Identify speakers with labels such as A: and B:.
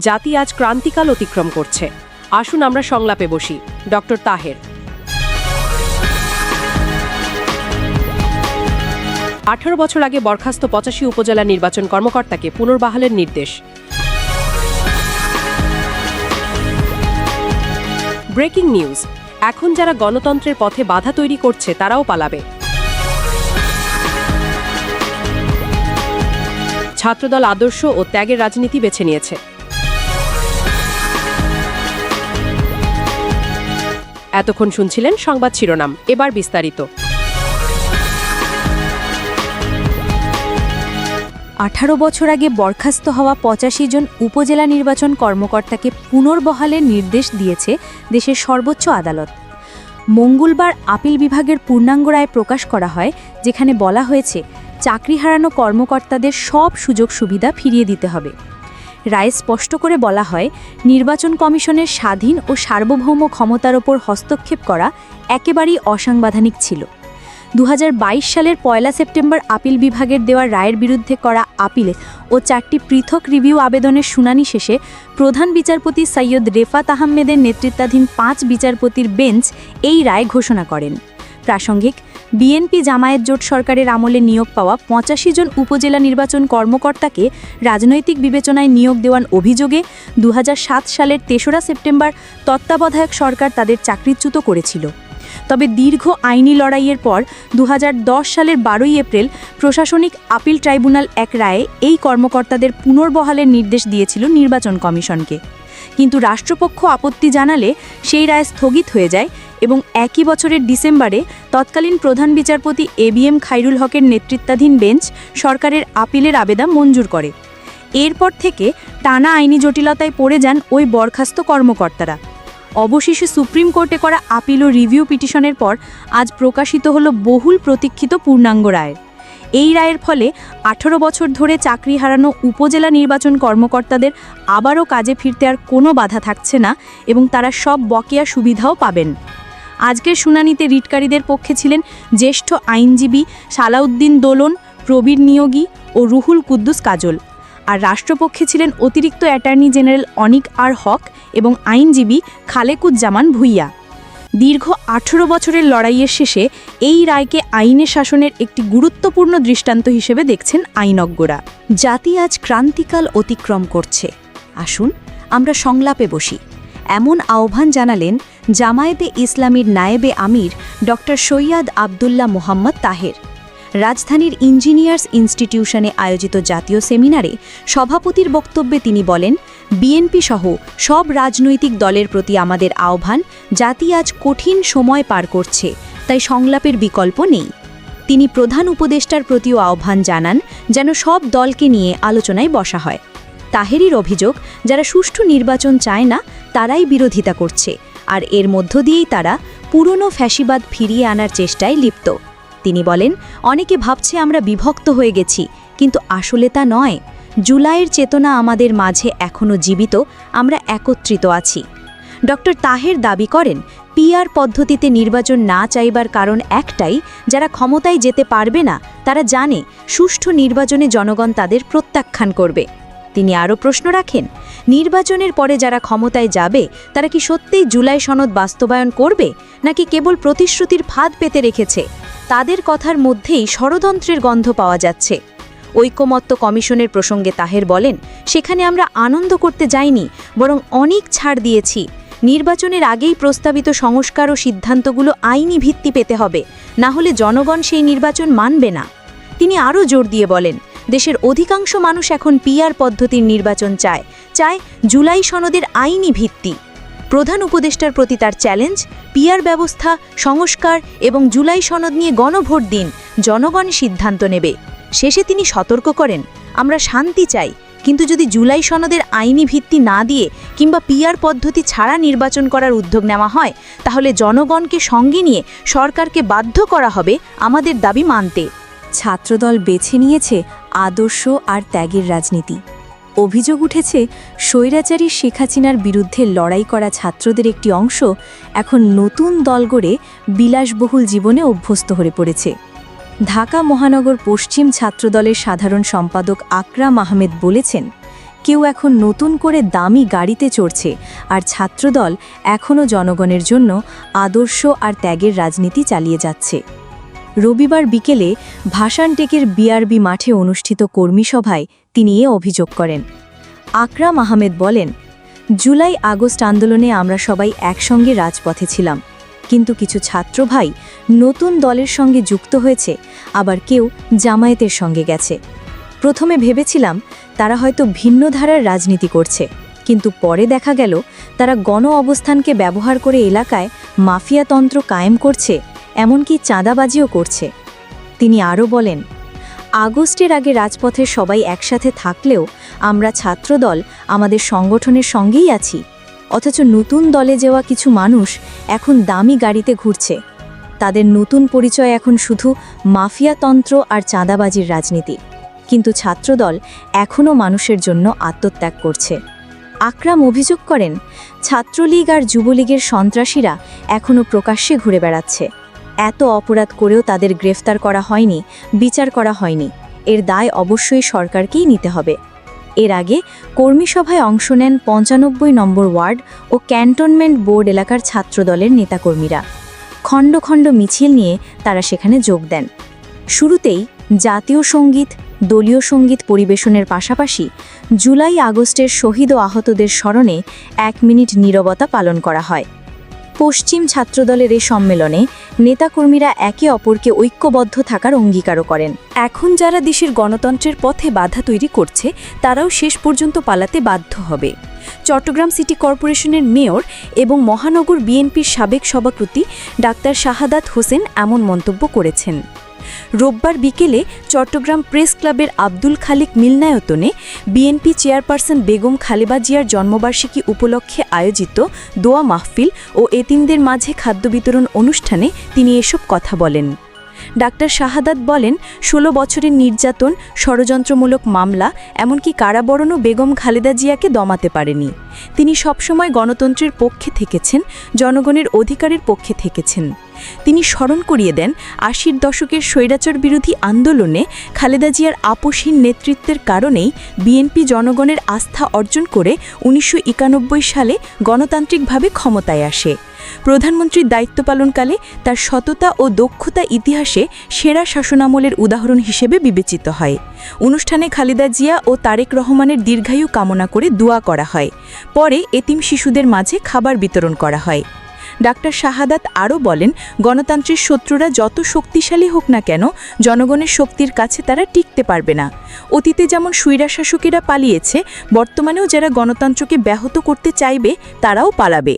A: জাতি আজ ক্রান্তিকাল অতিক্রম করছে। আসুন আমরা সংলাপে বসি। ডক্টর তাহের। 18 বছর আগে বরখাস্ত 85 উপজেলা নির্বাচন কর্মকর্তাকে পুনর্বহালের নির্দেশ। ব্রেকিং নিউজ, এখন যারা গণতন্ত্রের পথে বাধা তৈরি করছে তারাও পালাবে। ছাত্রদল আদর্শ ও ত্যাগের রাজনীতি বেছে নিয়েছে। এতক্ষণ শুনছিলেন সংবাদ শিরোনাম, এবার বিস্তারিত।
B: 18 বছর আগে বরখাস্ত হওয়া 85 জন উপজেলা নির্বাচন কর্মকর্তাকে পুনর্বহালের নির্দেশ দিয়েছে দেশের সর্বোচ্চ আদালত। মঙ্গলবার আপিল বিভাগের পূর্ণাঙ্গ রায় প্রকাশ করা হয়, যেখানে বলা হয়েছে চাকরি হারানো কর্মকর্তাদের সব সুযোগ সুবিধা ফিরিয়ে দিতে হবে। রায়ে স্পষ্ট করে বলা হয়, নির্বাচন কমিশনের স্বাধীন ও সার্বভৌম ক্ষমতার ওপর হস্তক্ষেপ করা একেবারেই অসাংবিধানিক ছিল। 2022 সালের 1 সেপ্টেম্বর আপিল বিভাগের দেওয়া রায়ের বিরুদ্ধে করা আপিলে ও 4টি পৃথক রিভিউ আবেদনের শুনানি শেষে প্রধান বিচারপতি সৈয়দ রেফাত আহমেদের নেতৃত্বাধীন 5 বিচারপতির বেঞ্চ এই রায় ঘোষণা করেন। প্রাসঙ্গিক, বিএনপি জামায়াত জোট সরকারের আমলে নিয়োগ পাওয়া 85 জন উপজেলা নির্বাচন কর্মকর্তাকে রাজনৈতিক বিবেচনায় নিয়োগ দেওয়ার অভিযোগে 2007 সালের 3রা সেপ্টেম্বর তত্ত্বাবধায়ক সরকার তাদের চাকরিচ্যুত করেছিল। তবে দীর্ঘ আইনি লড়াইয়ের পর 2010 সালের 12 এপ্রিল প্রশাসনিক আপিল ট্রাইব্যুনাল এক রায়ে এই কর্মকর্তাদের পুনর্বহালের নির্দেশ দিয়েছিল নির্বাচন কমিশনকে। কিন্তু রাষ্ট্রপক্ষ আপত্তি জানালে সেই রায় স্থগিত হয়ে যায় এবং একই বছরের ডিসেম্বরে তৎকালীন প্রধান বিচারপতি এবিএম খায়রুল হকের নেতৃত্বাধীন বেঞ্চ সরকারের আপিলের আবেদন মঞ্জুর করে। এরপর থেকে টানা আইনি জটিলতায় পড়ে যান ওই বরখাস্ত কর্মকর্তারা। অবশেষে সুপ্রিম কোর্টে করা আপিল ও রিভিউ পিটিশনের পর আজ প্রকাশিত হল বহুল প্রতীক্ষিত পূর্ণাঙ্গ রায়। এই রায়ের ফলে 18 বছর ধরে চাকরি হারানো উপজেলা নির্বাচন কর্মকর্তাদের আবারও কাজে ফিরতে আর কোনো বাধা থাকছে না এবং তারা সব বকেয়া সুবিধাও পাবেন। আজকের শুনানিতে রিটকারীদের পক্ষে ছিলেন জ্যেষ্ঠ আইনজীবী সালাউদ্দিন দোলন, প্রবীর নিয়োগী ও রুহুল কুদ্দুস কাজল, আর রাষ্ট্রপক্ষে ছিলেন অতিরিক্ত অ্যাটর্নি জেনারেল অনিক আর হক এবং আইনজীবী খালেকুজ্জামান ভুইয়া। দীর্ঘ 18 বছরের লড়াইয়ের শেষে এই রায়কে আইনের শাসনের একটি গুরুত্বপূর্ণ দৃষ্টান্ত হিসেবে দেখছেন আইনজ্ঞরা।
C: জাতি আজ ক্রান্তিকাল অতিক্রম করছে। আসুন আমরা সংলাপে বসি, এমন আহ্বান জানালেন জামায়াতে ইসলামীর নায়েবে আমির ডক্টর সৈয়দ আবদুল্লাহ মোহাম্মদ তাহের। রাজধানীর ইঞ্জিনিয়ার্স ইনস্টিটিউশনে আয়োজিত জাতীয় সেমিনারে সভাপতির বক্তব্যে তিনি বলেন, বিএনপি সহ সব রাজনৈতিক দলের প্রতি আমাদের আহ্বান, জাতি আজ কঠিন সময় পার করছে, তাই সংলাপের বিকল্প নেই। তিনি প্রধান উপদেষ্টার প্রতিও আহ্বান জানান যেন সব দলকে নিয়ে আলোচনায় বসা হয়। তাহেরির অভিযোগ, যারা সুষ্ঠু নির্বাচন চায় না তারাই বিরোধিতা করছে, আর এর মধ্য দিয়েই তারা পুরনো ফ্যাসিবাদ ফিরিয়ে আনার চেষ্টায় লিপ্ত। তিনি বলেন, অনেকে ভাবছে আমরা বিভক্ত হয়ে গেছি, কিন্তু আসলে তা নয়। জুলাইয়ের চেতনা আমাদের মাঝে এখনও জীবিত, আমরা একত্রিত আছি। ডক্টর তাহের দাবি করেন, পিআর পদ্ধতিতে নির্বাচন না চাইবার কারণ একটাই, যারা ক্ষমতায় যেতে পারবে না তারা জানে সুষ্ঠু নির্বাচনে জনগণ তাদের প্রত্যাখ্যান করবে। তিনি আরও প্রশ্ন রাখেন, নির্বাচনের পরে যারা ক্ষমতায় যাবে তারা কি সত্যিই জুলাই সনদ বাস্তবায়ন করবে, নাকি কেবল প্রতিশ্রুতির ফাঁদ পেতে রেখেছে? তাদের কথার মধ্যেই ষড়যন্ত্রের গন্ধ পাওয়া যাচ্ছে। ঐকমত্য কমিশনের প্রসঙ্গে তাহের বলেন, সেখানে আমরা আনন্দ করতে যাইনি, বরং অনেক ছাড় দিয়েছি। নির্বাচনের আগেই প্রস্তাবিত সংস্কার ও সিদ্ধান্তগুলো আইনি ভিত্তি পেতে হবে, না হলে জনগণ সেই নির্বাচন মানবে না। তিনি আরও জোর দিয়ে বলেন, দেশের অধিকাংশ মানুষ এখন পিআর পদ্ধতির নির্বাচন চায় জুলাই সনদের আইনি ভিত্তি। প্রধান উপদেষ্টার প্রতি তার চ্যালেঞ্জ, পিআর ব্যবস্থা, সংস্কার এবং জুলাই সনদ নিয়ে গণভোট দিন, জনগণ সিদ্ধান্ত নেবে। শেষে তিনি সতর্ক করেন, আমরা শান্তি চাই, কিন্তু যদি জুলাই সনদের আইনি ভিত্তি না দিয়ে কিংবা পিআর পদ্ধতি ছাড়া নির্বাচন করার উদ্যোগ নেওয়া হয়, তাহলে জনগণকে সঙ্গে নিয়ে সরকারকে বাধ্য করা হবে আমাদের দাবি মানতে।
B: ছাত্রদল বেছে নিয়েছে আদর্শ আর ত্যাগের রাজনীতি। অভিযোগ উঠেছে, স্বৈরাচারী শেখ হাসিনার বিরুদ্ধে লড়াই করা ছাত্রদের একটি অংশ এখন নতুন দল গড়ে বিলাসবহুল জীবনে অভ্যস্ত হয়ে পড়েছে। ঢাকা মহানগর পশ্চিম ছাত্রদলের সাধারণ সম্পাদক আকরাম আহমেদ বলেছেন, কেউ এখন নতুন করে দামি গাড়িতে চড়ছে, আর ছাত্রদল এখনও জনগণের জন্য আদর্শ আর ত্যাগের রাজনীতি চালিয়ে যাচ্ছে। রবিবার বিকেলে ভাসানটেকের বিআরবি মাঠে অনুষ্ঠিত কর্মী সভায় তিনি এ অভিযোগ করেন। আকরাম আহমেদ বলেন, জুলাই আগস্ট আন্দোলনে আমরা সবাই একসঙ্গে রাজপথে ছিলাম, কিন্তু কিছু ছাত্র ভাই নতুন দলের সঙ্গে যুক্ত হয়েছে, আবার কেউ জামায়াতের সঙ্গে গেছে। প্রথমে ভেবেছিলাম তারা হয়তো ভিন্ন ধারার রাজনীতি করছে, কিন্তু পরে দেখা গেল তারা গণ অবস্থানকে ব্যবহার করে এলাকায় মাফিয়াতন্ত্র কায়েম করছে, এমনকি চাঁদাবাজিও করছে। তিনি আরও বলেন, আগস্টের আগে রাজপথে সবাই একসাথে থাকলেও আমরা ছাত্রদল আমাদের সংগঠনের সঙ্গেই আছি, অথচ নতুন দলে যাওয়া কিছু মানুষ এখন দামি গাড়িতে ঘুরছে। তাদের নতুন পরিচয় এখন শুধু মাফিয়াতন্ত্র আর চাঁদাবাজির রাজনীতি, কিন্তু ছাত্রদল এখনও মানুষের জন্য আত্মত্যাগ করছে। আকরাম অভিযোগ করেন, ছাত্রলীগ আর যুবলীগের সন্ত্রাসীরা এখনও প্রকাশ্যে ঘুরে বেড়াচ্ছে। এত অপরাধ করেও তাদের গ্রেফতার করা হয়নি, বিচার করা হয়নি। এর দায় অবশ্যই সরকারকেই নিতে হবে। এর আগে কর্মী সভায় অংশ নেন ৯৫ নম্বর ওয়ার্ড ও ক্যান্টনমেন্ট বোর্ড এলাকার ছাত্রদলের নেতাকর্মীরা। খণ্ড খণ্ড মিছিল নিয়ে তারা সেখানে যোগ দেন। শুরুতেই জাতীয় সঙ্গীত, দলীয় সঙ্গীত পরিবেশনের পাশাপাশি জুলাই আগস্টের শহীদ ও আহতদের স্মরণে ১ মিনিট নীরবতা পালন করা হয়। পশ্চিম ছাত্রদলের এই সম্মেলনে নেতাকর্মীরা একে অপরকে ঐক্যবদ্ধ থাকার অঙ্গীকারও করেন।
D: এখন যারা দেশের গণতন্ত্রের পথে বাধা তৈরি করছে, তারাও শেষ পর্যন্ত পালাতে বাধ্য হবে। চট্টগ্রাম সিটি কর্পোরেশনের মেয়র এবং মহানগর বিএনপির সাবেক সভাপতি ডাক্তার শাহাদাত হোসেন এমন মন্তব্য করেছেন। রোববার বিকেলে চট্টগ্রাম প্রেস ক্লাবের আব্দুল খালিক মিলনায়তনে বিএনপি চেয়ারপারসন বেগম খালেদা জিয়ার জন্মবার্ষিকী উপলক্ষে আয়োজিত দোয়া মাহফিল ও এতিমদের মাঝে খাদ্য বিতরণ অনুষ্ঠানে তিনি এসব কথা বলেন। ডাক্তার শাহাদাত বলেন, ১৬ বছরের নির্যাতন, ষড়যন্ত্রমূলক মামলা, এমনকি কারাবরণও বেগম খালেদা জিয়াকে দমাতে পারেনি। তিনি সবসময় গণতন্ত্রের পক্ষে থেকেছেন, জনগণের অধিকারের পক্ষে থেকেছেন। তিনি স্মরণ করিয়ে দেন, ৮০-র দশকের স্বৈরাচার বিরোধী আন্দোলনে খালেদা জিয়ার আপোষহীন নেতৃত্বের কারণেই বিএনপি জনগণের আস্থা অর্জন করে ১৯৯১ সালে গণতান্ত্রিকভাবে ক্ষমতায় আসে। প্রধানমন্ত্রীর দায়িত্ব পালনকালে তার সততা ও দক্ষতা ইতিহাসে সেরা শাসনামলের উদাহরণ হিসেবে বিবেচিত হয়। অনুষ্ঠানে খালেদা জিয়া ও তারেক রহমানের দীর্ঘায়ু কামনা করে দোয়া করা হয়। পরে এতিম শিশুদের মাঝে খাবার বিতরণ করা হয়। ডাক্তার শাহাদাত আরও বলেন, গণতন্ত্রের শত্রুরা যত শক্তিশালী হোক না কেন, জনগণের শক্তির কাছে তারা টিকতে পারবে না। অতীতে যেমন স্বৈরাশাসকেরা পালিয়েছে, বর্তমানেও যারা গণতন্ত্রকে ব্যাহত করতে চাইবে তারাও পালাবে।